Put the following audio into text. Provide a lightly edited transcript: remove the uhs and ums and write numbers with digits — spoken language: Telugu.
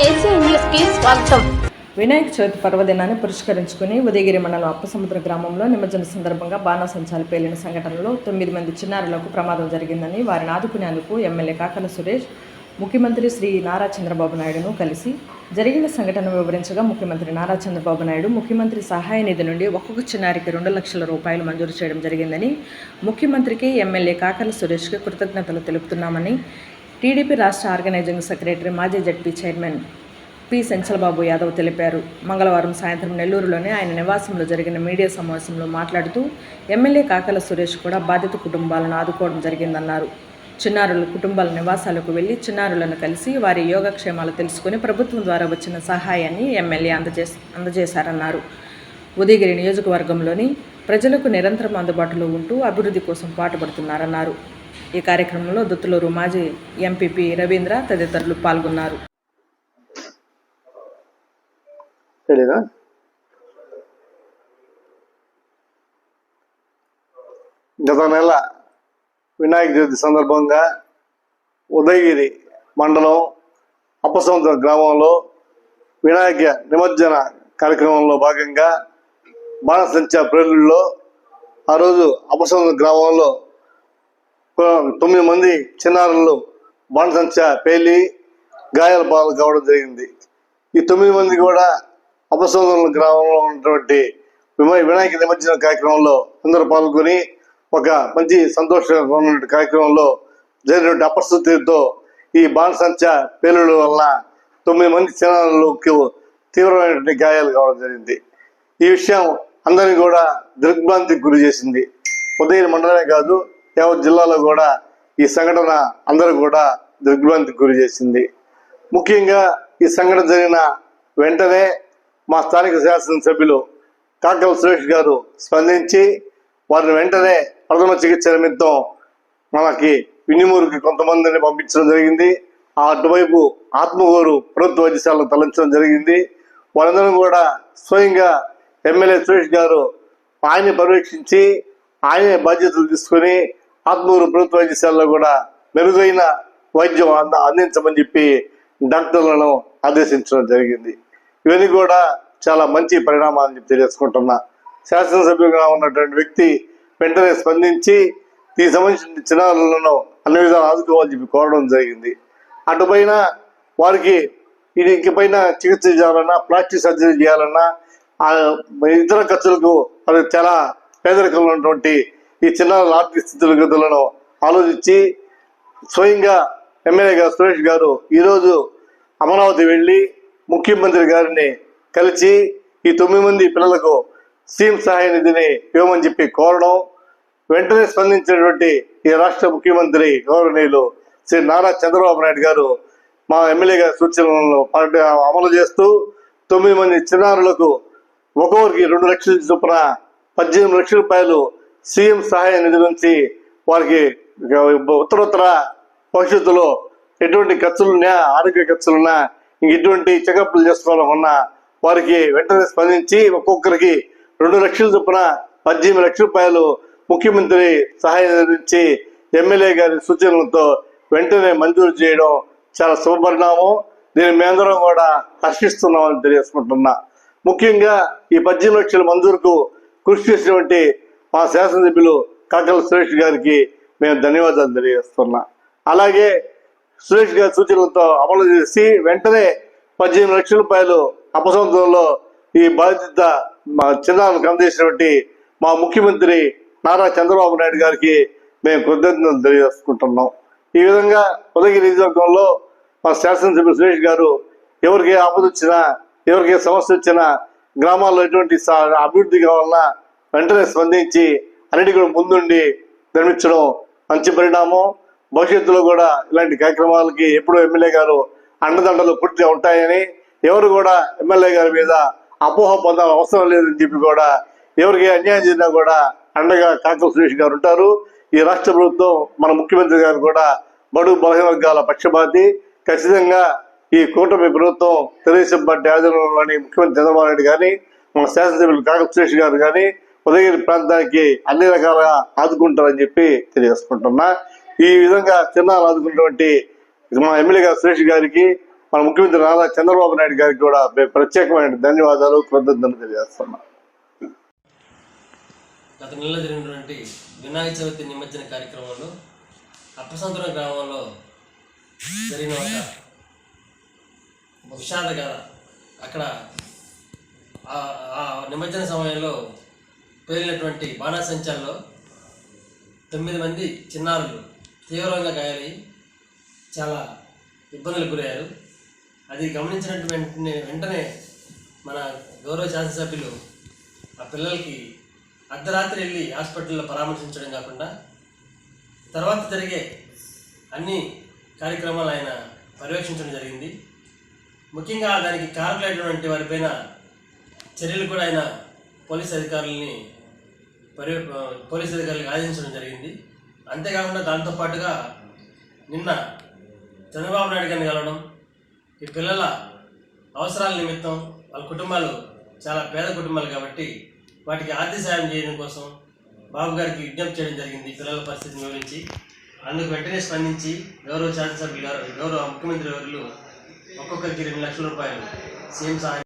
ఏసీ న్యూస్ కి స్వాగతం. వినాయక చవితి పర్వదినాన్ని పురస్కరించుకుని ఉదయగిరి మండలం అప్పసముద్ర గ్రామంలో నిమజ్జన సందర్భంగా బాణాసంచాలు పేలిన సంఘటనలో 9 మంది చిన్నారులకు ప్రమాదం జరిగిందని వారిని ఆదుకునేందుకు ఎమ్మెల్యే కాకల సురేష్ ముఖ్యమంత్రి శ్రీ నారా చంద్రబాబు నాయుడును కలిసి జరిగిన సంఘటన వివరించగా ముఖ్యమంత్రి నారా చంద్రబాబు నాయుడు ముఖ్యమంత్రి సహాయ నిధి నుండి ఒక్కొక్క చిన్నారికి 2 లక్షల రూపాయలు మంజూరు చేయడం జరిగిందని ముఖ్యమంత్రికి ఎమ్మెల్యే కాకల సురేష్కి కృతజ్ఞతలు తెలుపుతున్నామని టీడీపీ రాష్ట్ర ఆర్గనైజింగ్ సెక్రటరీ మాజీ జడ్పీ చైర్మన్ పి సెంచలబాబు యాదవ్ తెలిపారు. మంగళవారం సాయంత్రం నెల్లూరులోని ఆయన నివాసంలో జరిగిన మీడియా సమావేశంలో మాట్లాడుతూ ఎమ్మెల్యే కాకల సురేష్ కూడా బాధిత కుటుంబాలను ఆదుకోవడం జరిగిందన్నారు. చిన్నారుల కుటుంబాల నివాసాలకు వెళ్లి చిన్నారులను కలిసి వారి యోగక్షేమాలు తెలుసుకుని ప్రభుత్వం ద్వారా వచ్చిన సహాయాన్ని ఎమ్మెల్యే అందజేశారన్నారు. ఉదయగిరి నియోజకవర్గంలోని ప్రజలకు నిరంతరం అందుబాటులో ఉంటూ అభివృద్ధి కోసం పాటుపడుతున్నారన్నారు. ఈ కార్యక్రమంలో దుత్తులూరు మాజీ ఎంపీపీ రవీంద్ర తదితరులు పాల్గొన్నారు. గత నెల వినాయక చవితి సందర్భంగా ఉదయగిరి మండలం అప్పసముద్ర గ్రామంలో వినాయక నిమజ్జన కార్యక్రమంలో భాగంగా బాణసంచా ప్రేలుల్లో ఆ రోజు అప్పసముద్ర గ్రామంలో 9 మంది చిన్నారులు బాణసంచా పేలి గాయాల పాలు కావడం జరిగింది. ఈ 9 మంది కూడా అప్పసముద్రం గ్రామంలో ఉన్నటువంటి వినాయక నిమజ్జన కార్యక్రమంలో అందరూ పాల్గొని ఒక మంచి సంతోషంగా ఉన్న కార్యక్రమంలో జరిగినటువంటి అపరిస్థితితో ఈ బాణసంచా పేలుల వల్ల 9 మంది చిన్నారులకు తీవ్రమైనటువంటి గాయాలు కావడం జరిగింది. ఈ విషయం అందరినీ కూడా దిగ్భ్రాంతికి గురి చేసింది. ఉదయగిరి మండలమే కాదు, యావత్ జిల్లాలో కూడా ఈ సంఘటన అందరూ కూడా దిగ్భ్రాంతికి గురి చేసింది. ముఖ్యంగా ఈ సంఘటన జరిగిన వెంటనే మా స్థానిక శాసనసభ్యులు కాకల సురేష్ గారు స్పందించి వారిని వెంటనే ప్రథమ చికిత్స నిమిత్తం మనకి వినిమూరుకి కొంతమందిని పంపించడం జరిగింది. అటువైపు ఆత్మగూరు ప్రభుత్వ వైద్యశాలను తరలించడం జరిగింది. వారందరూ కూడా స్వయంగా ఎమ్మెల్యే సురేష్ గారు ఆయన్ని పర్యవేక్షించి ఆయనే బాధ్యతలు తీసుకుని ఆత్మగూరు ప్రభుత్వ వైద్యశాలలో కూడా మెరుగైన వైద్యం అందించమని చెప్పి డాక్టర్లను ఆదేశించడం జరిగింది. ఇవన్నీ కూడా చాలా మంచి పరిణామాలని చెప్పి తెలియజేసుకుంటున్నా. శాసనసభ్యులుగా ఉన్నటువంటి వ్యక్తి వెంటనే స్పందించి ఈ సంబంధించిన చిన్నారులను అన్ని విధాలు ఆదుకోవాలని చెప్పి కోరడం జరిగింది. అటుపైన వారికి ఇంకపైన చికిత్స చేయాలన్నా, ప్లాస్టిక్ సర్జరీ చేయాలన్నా, ఇతర ఖర్చులకు అది చాలా పేదరికంలో ఉన్నటువంటి ఈ చిన్నారుల ఆర్థిక స్థితిగతులను ఆలోచించి స్వయంగా ఎమ్మెల్యే గారు సురేష్ గారు ఈరోజు అమరావతి వెళ్ళి ముఖ్యమంత్రి గారిని కలిసి ఈ 9 మంది పిల్లలకు సీఎం సహాయ నిధిని ఇవ్వమని చెప్పి కోరడం, వెంటనే స్పందించినటువంటి ఈ రాష్ట్ర ముఖ్యమంత్రి గౌరవనీయులు శ్రీ నారా చంద్రబాబు నాయుడు గారు మా ఎమ్మెల్యే గారి సూచనలను అమలు చేస్తూ 9 మంది చిన్నారులకు ఒక్కొక్కరికి 2 లక్షల చొప్పున 18 లక్షల రూపాయలు సీఎం సహాయ నిధి నుంచి వారికి ఉత్తరోత్తర భవిష్యత్తులో ఎటువంటి ఖర్చులున్నా, ఆరోగ్య ఖర్చులున్నా, ఎటువంటి చెకప్లు చేసుకోవాలన్నా వారికి వెంటనే స్పందించి ఒక్కొక్కరికి 2 లక్షల చొప్పున 18 లక్షల రూపాయలు ముఖ్యమంత్రి సహాయ నిధి నుంచి ఎమ్మెల్యే గారి సూచనలతో వెంటనే మంజూరు చేయడం చాలా శుభపరిణామం. దీన్ని మేమందరం కూడా హర్షిస్తున్నామని తెలియజేసుకుంటున్నా. ముఖ్యంగా ఈ 18 లక్షల మంజూరుకు కృషి చేసినటువంటి మా శాసనసభ్యులు కాకల సురేష్ గారికి మేము ధన్యవాదాలు తెలియజేస్తున్నా. అలాగే సురేష్ గారి సూచనలతో అమలు చేసి వెంటనే 18 లక్షల రూపాయలు అపసముద్రంలో ఈ బాధ్యత మా చిన్నారులకు అందజేసినటువంటి మా ముఖ్యమంత్రి నారా చంద్రబాబు నాయుడు గారికి మేము కృతజ్ఞతలు తెలియజేసుకుంటున్నాం. ఈ విధంగా ఉదయగిరి నియోజకవర్గంలో మా శాసనసభ్యులు సురేష్ గారు ఎవరికి ఆపద వచ్చినా, ఎవరికి సమస్య వచ్చినా, గ్రామాల్లో ఎటువంటి అభివృద్ధి కావాలన్నా వెంటనే స్పందించి అన్నిటి కూడా ముందుండి నిర్మించడం మంచి పరిణామం. భవిష్యత్తులో కూడా ఇలాంటి కార్యక్రమాలకి ఎప్పుడూ ఎమ్మెల్యే గారు అండదండలు పూర్తిగా ఉంటాయని, ఎవరు కూడా ఎమ్మెల్యే గారి మీద అపోహ పొందాల్సిన అవసరం లేదని చెప్పి కూడా ఎవరికి అన్యాయం చేసినా కూడా అండగా కాకల సురేష్ గారు ఉంటారు. ఈ రాష్ట్ర ప్రభుత్వం మన ముఖ్యమంత్రి గారు కూడా బడుగు బలహీన వర్గాల పక్షపాతి. ఖచ్చితంగా ఈ కూటమి ప్రభుత్వం తెలుగుదేశం పార్టీ ఆధ్వర్యంలోని ముఖ్యమంత్రి చంద్రబాబు నాయుడు కానీ, మన శాసనసభ్యులు కాకల సురేష్ గారు కానీ ఉదయగిరి ప్రాంతానికి అన్ని రకాలుగా ఆదుకుంటారని చెప్పి తెలియజేసుకుంటున్నా. ఈ విధంగా చిన్నారులు ఆదుకున్నటువంటి మా ఎమ్మెల్యే గారు సురేష్ గారికి మన ముఖ్యమంత్రి నారా చంద్రబాబు నాయుడు గారికి కూడా ప్రత్యేకమైన ధన్యవాదాలు, కృతజ్ఞతలు తెలియజేస్తున్నాం. గత నెలలో జరిగినటువంటి వినాయక చవితి నిమజ్జన కార్యక్రమంలో అప్పసముద్రం గ్రామంలో జరిగిన ఒక విషాద గాథ. అక్కడ ఆ నిమజ్జన సమయంలో పేలినటువంటి బాణాసంచాల్లో 9 మంది చిన్నారులు తీవ్రంగా గాయాలై చాలా ఇబ్బందులకు గురయ్యారు. అది గమనించినటువంటి వెంటనే మన గౌరవ శాసనసభ్యులు ఆ పిల్లలకి అర్ధరాత్రి వెళ్ళి హాస్పిటల్లో పరామర్శించడం కాకుండా తర్వాత జరిగే అన్ని కార్యక్రమాలు ఆయన పర్యవేక్షించడం జరిగింది. ముఖ్యంగా దానికి కారకులైనటువంటి వారిపైన చర్యలు కూడా ఆయన పోలీస్ అధికారులకు ఆదేశించడం జరిగింది. అంతేకాకుండా దాంతోపాటుగా నిన్న చంద్రబాబు నాయుడు గారిని కలవడం, ఈ పిల్లల అవసరాల నిమిత్తం వాళ్ళ కుటుంబాలు చాలా పేద కుటుంబాలు కాబట్టి వాటికి ఆర్థిక సాయం చేయడం కోసం బాబు గారికి విజ్ఞప్తి చేయడం జరిగింది. పిల్లల పరిస్థితిని వివరించి అందుకు వెంటనే స్పందించి గౌరవ శాసనసభ్యులు గారు, గౌరవ ముఖ్యమంత్రి వర్యులు ఒక్కొక్కరికి 2 లక్షల రూపాయలు సీఎం సహాయం